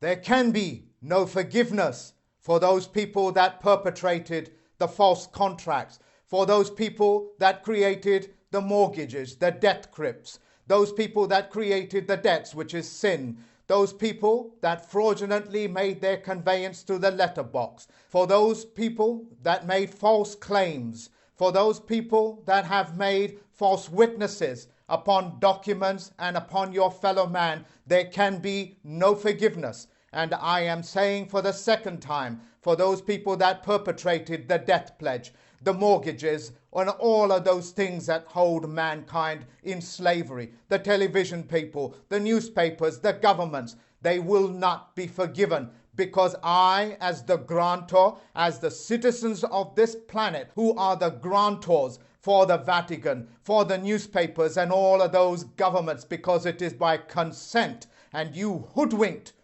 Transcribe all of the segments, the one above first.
There can be no forgiveness for those people that perpetrated the false contracts, for those people that created the mortgages, the debt crypts, those people that created the debts, which is sin, those people that fraudulently made their conveyance to the letterbox, for those people that made false claims, for those people that have made false witnesses upon documents and upon your fellow man, there can be no forgiveness. And I am saying for the second time, for those people that perpetrated the death pledge, the mortgages, and all of those things that hold mankind in slavery, the television people, the newspapers, the governments, they will not be forgiven, because I, as the grantor, as the citizens of this planet, who are the grantors for the Vatican, for the newspapers and all of those governments, because it is by consent, and you hoodwinked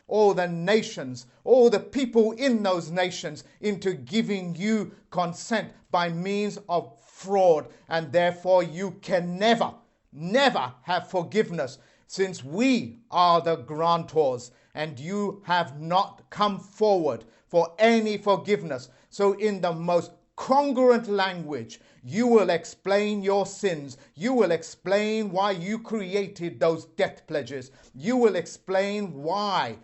all the nations, all the people in those nations into giving you consent by means of fraud, and therefore you can never have forgiveness, since we are the grantors and you have not come forward for any forgiveness. So in the most congruent language, you will explain your sins. You will explain why you created those death pledges. You will explain why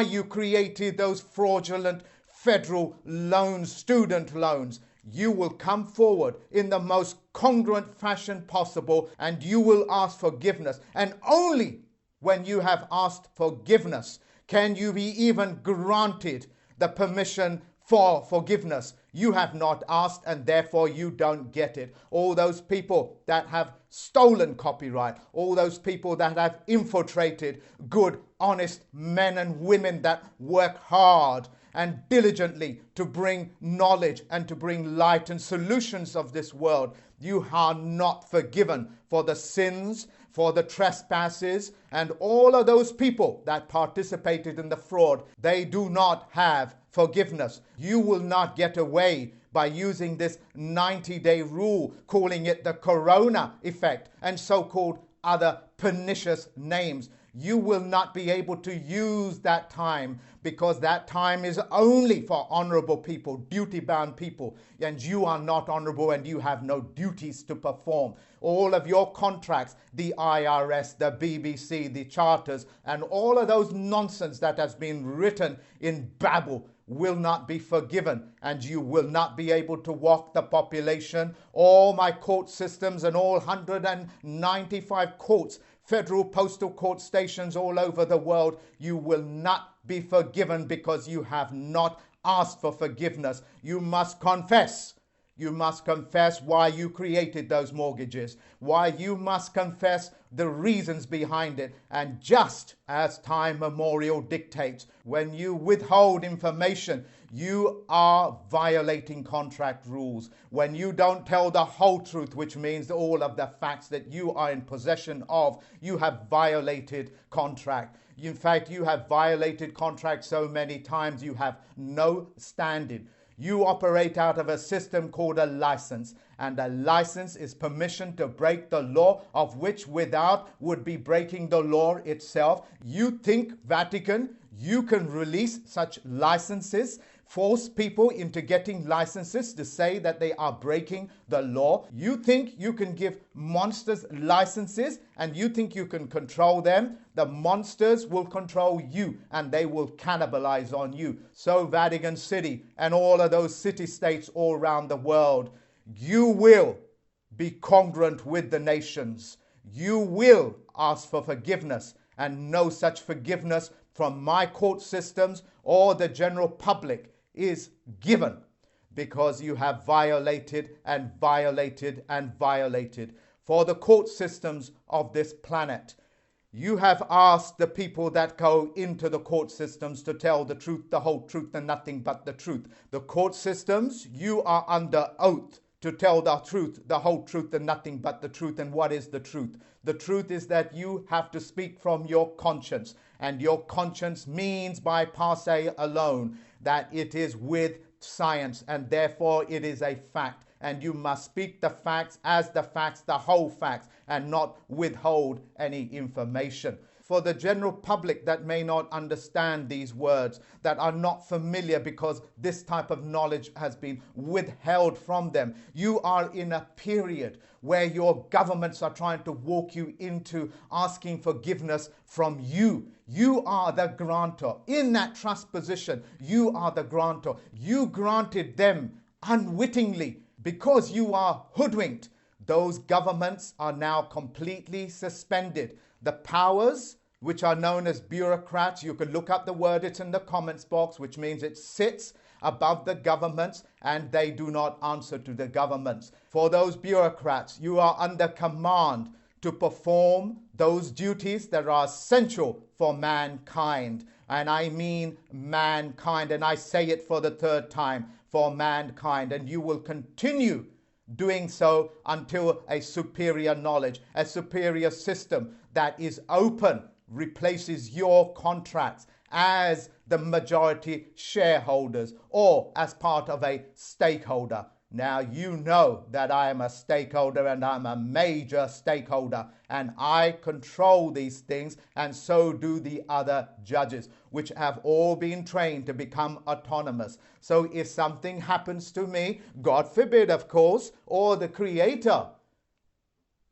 you created those fraudulent federal loans, student loans. You will come forward in the most congruent fashion possible, and you will ask forgiveness. And only when you have asked forgiveness can you be even granted the permission for forgiveness. You have not asked, and therefore you don't get it. All those people that have stolen copyright, all those people that have infiltrated good, honest men and women that work hard and diligently to bring knowledge and to bring light and solutions of this world, you are not forgiven for the sins, for the trespasses, and all of those people that participated in the fraud. They do not have forgiveness. You will not get away by using this 90-day rule, calling it the corona effect and so-called other pernicious names. You will not be able to use that time, because that time is only for honorable people, duty-bound people, and you are not honorable and you have no duties to perform. All of your contracts, the IRS, the BBC, the charters, and all of those nonsense that has been written in Babel will not be forgiven, and you will not be able to walk the population. All my court systems and all 195 courts, federal postal court stations all over the world, you will not be forgiven because you have not asked for forgiveness. You must confess. You must confess why you created those mortgages, why you must confess the reasons behind it. And just as time memorial dictates, when you withhold information, you are violating contract rules. When you don't tell the whole truth, which means all of the facts that you are in possession of, you have violated contract. In fact, you have violated contract so many times you have no standing. You operate out of a system called a license, and a license is permission to break the law, of which without would be breaking the law itself. You think, Vatican, you can release such licenses, force people into getting licenses to say that they are breaking the law? You think you can give monsters licenses and you think you can control them? The monsters will control you and they will cannibalize on you. So Vatican City and all of those city-states all around the world, you will be congruent with the nations. You will ask for forgiveness, and no such forgiveness from my court systems or the general public is given, because you have violated and violated and violated. For the court systems of this planet, you have asked the people that go into the court systems to tell the truth, the whole truth, and nothing but the truth. The court systems, you are under oath to tell the truth, the whole truth, and nothing but the truth. And what is the truth? The truth is that you have to speak from your conscience, and your conscience means by passe alone that it is with science, and therefore it is a fact. And you must speak the facts as the facts, the whole facts, and not withhold any information. for the general public that may not understand these words, that are not familiar because this type of knowledge has been withheld from them, you are in a period where your governments are trying to walk you into asking forgiveness from you. You are the grantor. In that trust position, you are the grantor. You granted them unwittingly because you are hoodwinked. Those governments are now completely suspended. The powers, which are known as bureaucrats, you can look up the word, it's in the comments box, which means it sits above the governments and they do not answer to the governments. For those bureaucrats, you are under command to perform those duties that are essential for mankind. And I mean mankind, and I say it for the third time, for mankind. And you will continue doing so until a superior knowledge, a superior system that is open replaces your contracts as the majority shareholders or as part of a stakeholder. Now you know that I am a stakeholder and I'm a major stakeholder and I control these things, and so do the other judges, which have all been trained to become autonomous. So if something happens to me, God forbid of course, or the Creator,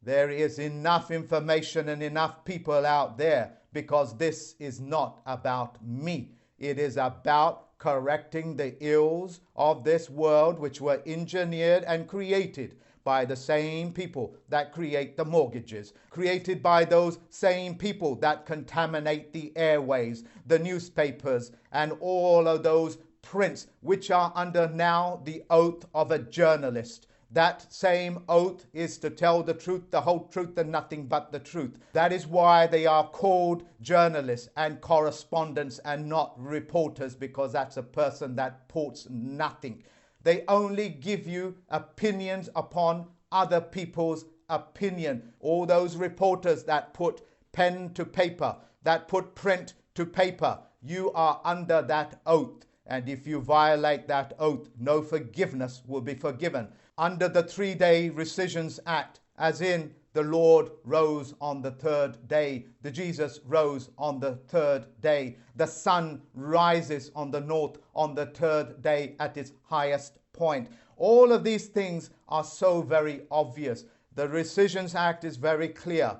there is enough information and enough people out there, because this is not about me. It is about correcting the ills of this world, which were engineered and created by the same people that create the mortgages, created by those same people that contaminate the airways, the newspapers, and all of those prints which are under now the oath of a journalist. That same oath is to tell the truth, the whole truth, and nothing but the truth. That is why they are called journalists and correspondents and not reporters, because that's a person that reports nothing. They only give you opinions upon other people's opinion. All those reporters that put pen to paper, that put print to paper, you are under that oath. And if you violate that oath, no forgiveness will be forgiven. Under the 3-day Rescissions Act, as in the Lord rose on the third day, the Jesus rose on the third day, the sun rises on the north on the third day at its highest point. All of these things are so very obvious. The Rescissions Act is very clear.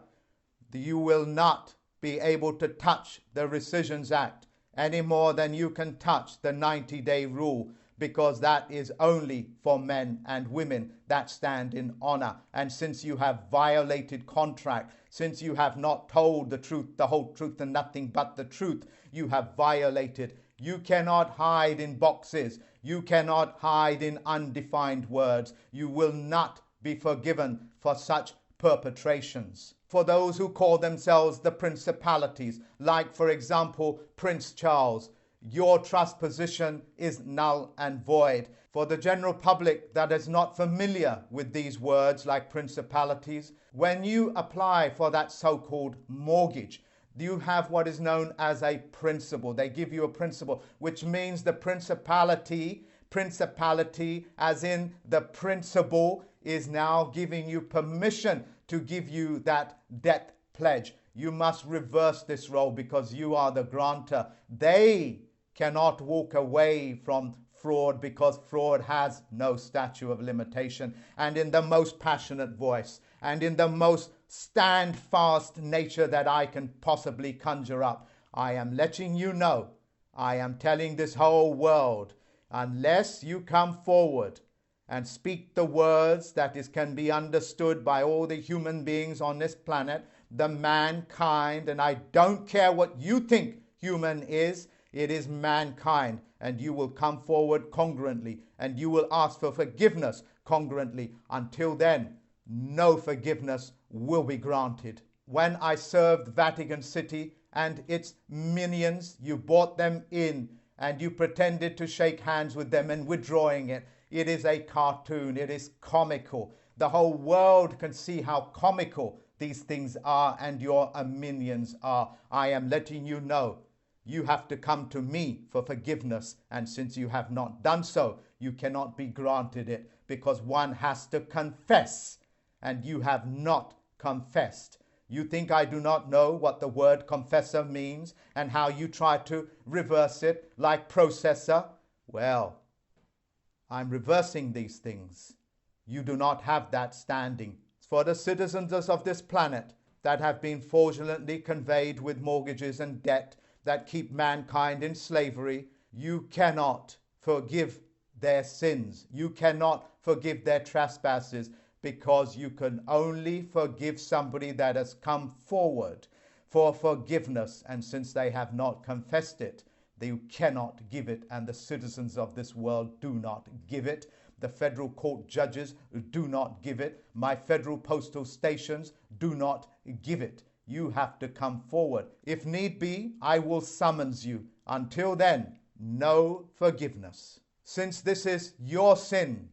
You will not be able to touch the Rescissions Act any more than you can touch the 90-day rule, because that is only for men and women that stand in honor. And since you have violated contract, since you have not told the truth, the whole truth, and nothing but the truth, you have violated. You cannot hide in boxes. You cannot hide in undefined words. You will not be forgiven for such perpetrations. For those who call themselves the principalities, like for example Prince Charles, your trust position is null and void. For the general public that is not familiar with these words like principalities, when you apply for that so-called mortgage, you have what is known as a principal. They give you a principal, which means the principality as in the principal, is now giving you permission to give you that debt pledge. You must reverse this role because you are the grantor. They cannot walk away from fraud because fraud has no statute of limitation. And in the most passionate voice and in the most stand-fast nature that I can possibly conjure up, I am letting you know, I am telling this whole world, unless you come forward and speak the words that can be understood by all the human beings on this planet, the mankind, and I don't care what you think human is, it is mankind, and you will come forward congruently and you will ask for forgiveness congruently. Until then, no forgiveness will be granted. When I served Vatican City and its minions, you brought them in and you pretended to shake hands with them and withdrawing it. It is a cartoon. It is comical. The whole world can see how comical these things are and your minions are. I am letting you know. You have to come to me for forgiveness, and since you have not done so, you cannot be granted it, because one has to confess, and you have not confessed. You think I do not know what the word confessor means and how you try to reverse it like processor? Well, I'm reversing these things. You do not have that standing. For the citizens of this planet that have been fraudulently conveyed with mortgages and debt that keep mankind in slavery, you cannot forgive their sins. You cannot forgive their trespasses, because you can only forgive somebody that has come forward for forgiveness. And since they have not confessed it, they cannot give it. And the citizens of this world do not give it. The federal court judges do not give it. My federal postal stations do not give it. You have to come forward. If need be, I will summons you. Until then, no forgiveness. Since this is your sin,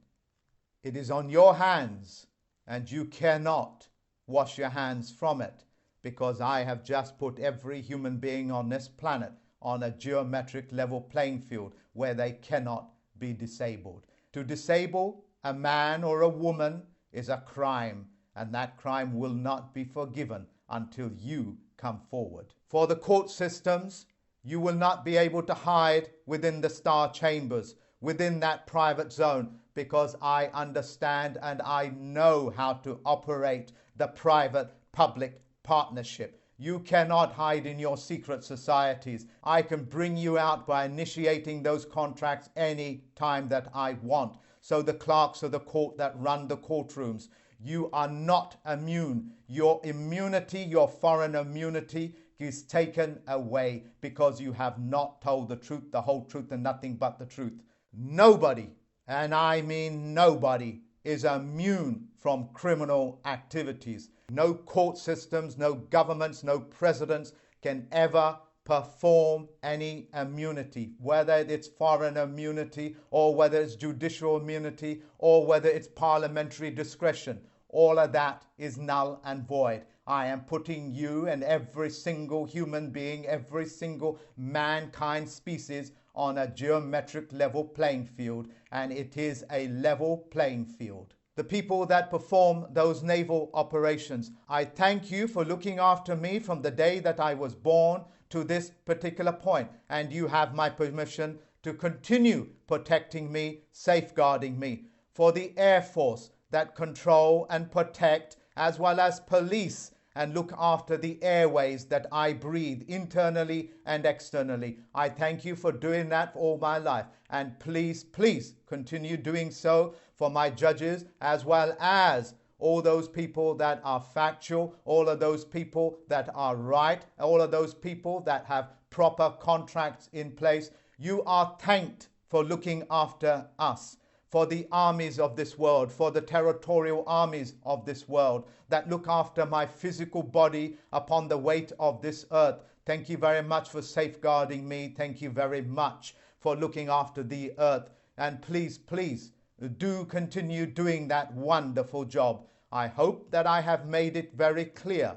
it is on your hands, and you cannot wash your hands from it, because I have just put every human being on this planet on a geometric level playing field where they cannot be disabled. To disable a man or a woman is a crime, and that crime will not be forgiven until you come forward. For the court systems, you will not be able to hide within the star chambers, within that private zone, because I understand and I know how to operate the private-public partnership. You cannot hide in your secret societies. I can bring you out by initiating those contracts any time that I want. So the clerks of the court that run the courtrooms, you are not immune. Your immunity, your foreign immunity, is taken away because you have not told the truth, the whole truth, and nothing but the truth. Nobody, and I mean nobody, is immune from criminal activities. No court systems, no governments, no presidents can ever perform any immunity, whether it's foreign immunity or whether it's judicial immunity or whether it's parliamentary discretion. All of that is null and void. I am putting you and every single human being, every single mankind species on a geometric level playing field, and it is a level playing field. The people that perform those naval operations, I thank you for looking after me from the day that I was born to this particular point, and you have my permission to continue protecting me, safeguarding me. For the Air Force that control and protect, as well as police, and look after the airways that I breathe internally and externally. I thank you for doing that for all my life. And please, please continue doing so for my judges, as well as all those people that are factual, all of those people that are right, all of those people that have proper contracts in place. You are thanked for looking after us, for the armies of this world, for the territorial armies of this world that look after my physical body upon the weight of this earth. Thank you very much for safeguarding me. Thank you very much for looking after the earth. And please, please do continue doing that wonderful job. I hope that I have made it very clear.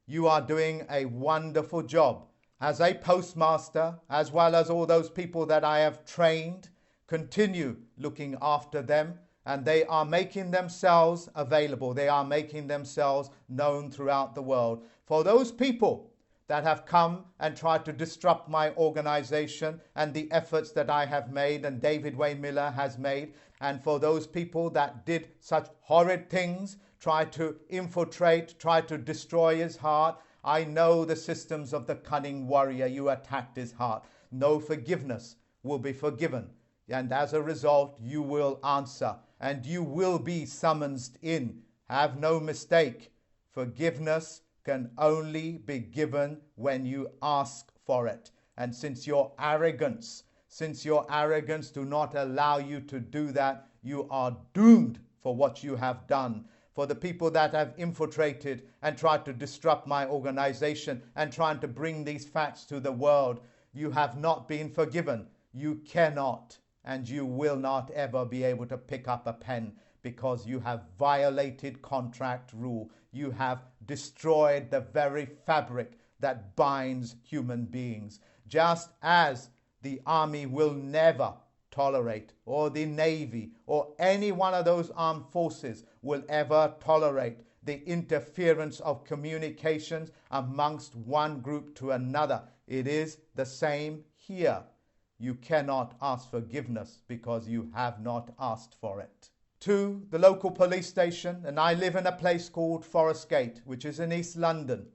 You are doing a wonderful job as a postmaster, as well as all those people that I have trained. Continue looking after them, and they are making themselves available. They are making themselves known throughout the world. For those people that have come and tried to disrupt my organization and the efforts that I have made and David Wayne Miller has made, and for those people that did such horrid things, try to infiltrate, try to destroy his heart, I know the systems of the cunning warrior. You attacked his heart. No forgiveness will be forgiven. And as a result, you will answer and you will be summoned in. Have no mistake. Forgiveness can only be given when you ask for it. And since your arrogance do not allow you to do that, you are doomed for what you have done. For the people that have infiltrated and tried to disrupt my organization and trying to bring these facts to the world, you have not been forgiven. You cannot and you will not ever be able to pick up a pen, because you have violated contract rule. You have destroyed the very fabric that binds human beings. Just as the army will never tolerate, or the Navy, or any one of those armed forces will ever tolerate the interference of communications amongst one group to another. It is the same here. You cannot ask forgiveness because you have not asked for it. To the local police station, and I live in a place called Forest Gate, which is in East London.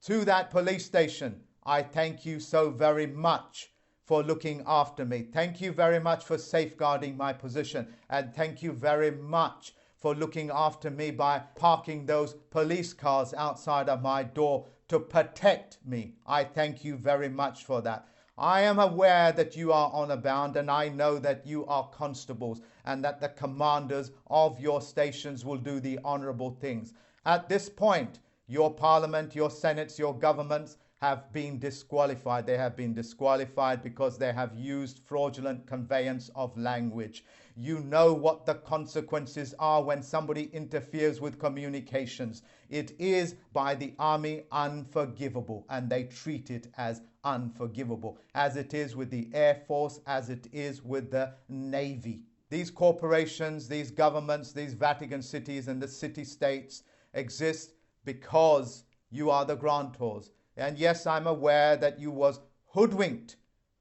To that police station, I thank you so very much for looking after me. Thank you very much for safeguarding my position. And thank you very much for looking after me by parking those police cars outside of my door to protect me. I thank you very much for that. I am aware that you are honor bound, and I know that you are constables and that the commanders of your stations will do the honorable things. At this point, your parliament, your senates, your governments have been disqualified. They have been disqualified because they have used fraudulent conveyance of language. You know what the consequences are when somebody interferes with communications. It is by the army unforgivable, and they treat it as unforgivable, as it is with the Air Force, as it is with the Navy. These corporations, these governments, these Vatican cities and the city-states exist because you are the grantors. And yes, I'm aware that you was hoodwinked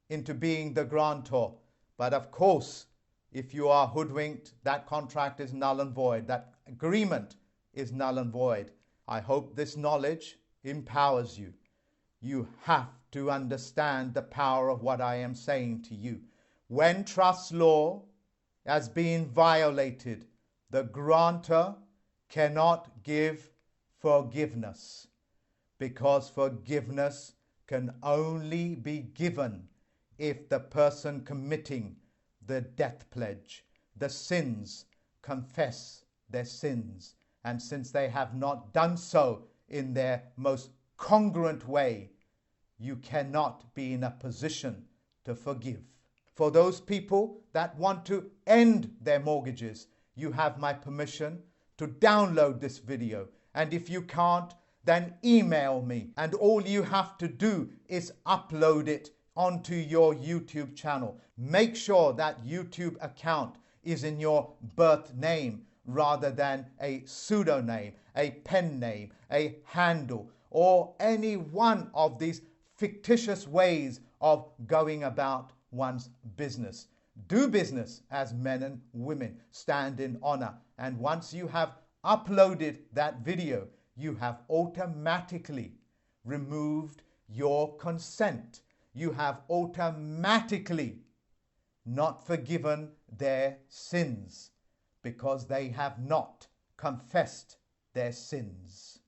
into being the grantor. But of course, if you are hoodwinked, that contract is null and void. That agreement is null and void. I hope this knowledge empowers you. You have to understand the power of what I am saying to you. When trust law has been violated, the grantor cannot give forgiveness, because forgiveness can only be given if the person committing the death pledge, the sins, confess their sins. And since they have not done so in their most congruent way, you cannot be in a position to forgive. For those people that want to end their mortgages, you have my permission to download this video. And if you can't, then email me, and all you have to do is upload it onto your YouTube channel. Make sure that YouTube account is in your birth name rather than a pseudonym, a pen name, a handle, or any one of these fictitious ways of going about one's business. Do business as men and women. Stand in honor. And once you have uploaded that video, you have automatically removed your consent. You have automatically not forgiven their sins because they have not confessed their sins.